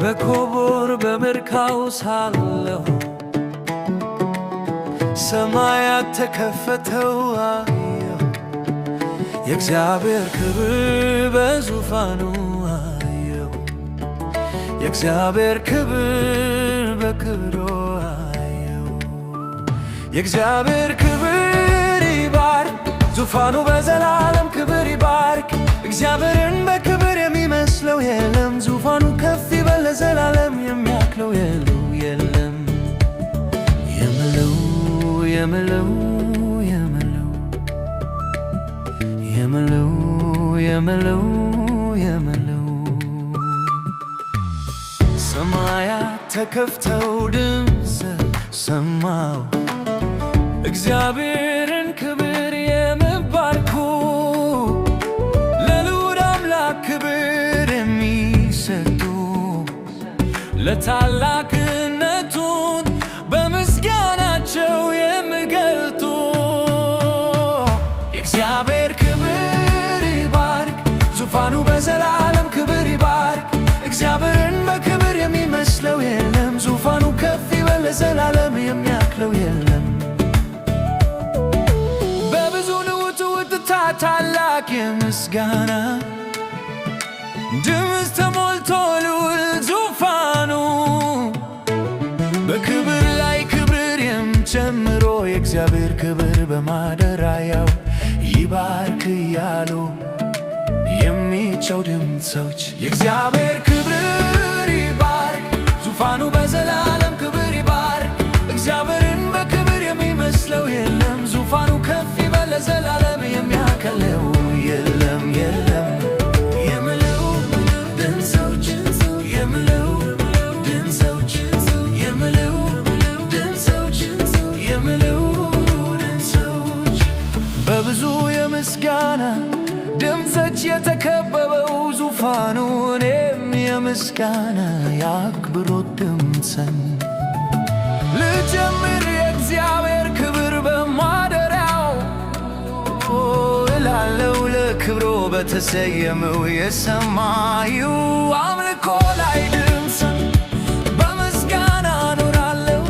በኮቦር በመርካው ሳለሁ ሰማያት ተከፈተው አየሁ የእግዚአብሔር ክብር በዙፋኑ አየሁ የእግዚአብሔር ክብር በክብሩ አየሁ የእግዚአብሔር ክብር ይባርክ ዙፋኑ በዘላለም ክብር ይባርክ እግዚአብሔርን በክብር የሚመስለው የለም ዙፋኑ ከፍ ይበል ለዘላለም የሚያክለው የለም የምለው ሰማያት ተከፍተው ድምፅ ሰማው እግዚአብሔርን ክብር የሚባርኩ ለልዑል አምላክ ክብር የሚሰጡ ለታላቅነቱን በምስጋናቸው የሚገልጡ የእግዚአብሔር ክብር ይባርክ ዙፋኑ በዘላለም ክብር ይባርክ እግዚአብሔርን በክብር የሚመስለው የለም ዙፋኑ ከፍ ይበል ለዘላለም የሚያክለው የለም በብዙ ንውጥውጥታ ታላቅ የምስጋና ድምፅ ተሞልቶ ልዑል ዙፋኑ በክብር ላይ ክብር ጨምሮ የእግዚአብሔር ክብር በማደሪያው ይባርክ እያሉ የሚጮሁ ድምፆች የእግዚአብሔር ክብር ይባርክ ዙፋኑ በዘላለም ክብር ይባርክ እግዚአብሔርን በክብር የሚመስለው የለም ዙፋኑ ከፍ ይበል ለዘላለም የሚያክለው የለም በብዙ የምስጋና ድምፆች የተከበበው ዙፋኑ እኔም የምስጋና የአክብሮት ድምፅን ልጀምር የእግዚአብሔር ክብር በማደሪያው እላለው ለክብሮ በተሰየመው የሰማዩ አምልኮ ላይ ድምፅን በምስጋና አኖራለሁ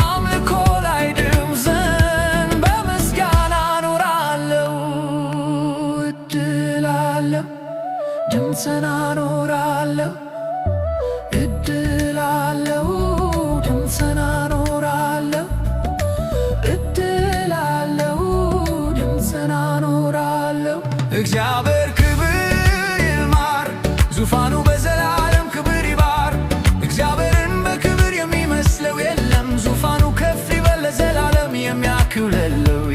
አምልኮ ላይ ድምፅን በምስጋና አኖራለሁ እድላለሁ ድምፅን አኖራለሁ እድላለሁ ድምፅን አኖራለሁ እድላለሁ ድምፅን አኖራለሁ እግዚአብሔር ክብር ይማር ዙፋኑ በዘላለም ክብር ይባር እግዚአብሔርን በክብር የሚመስለው የለም ዙፋኑ ከፍ ይበል ለዘላለም የሚያክለው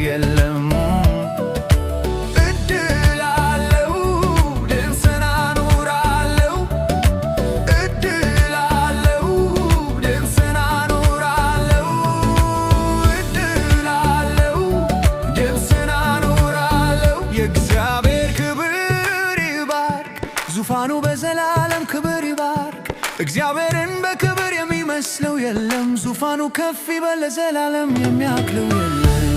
የለም ዙፋኑ በዘላለም ክብር ይባርክ እግዚአብሔርን በክብር የሚመስለው የለም ዙፋኑ ከፍ ይበል ለዘላለም የሚያክለው የለም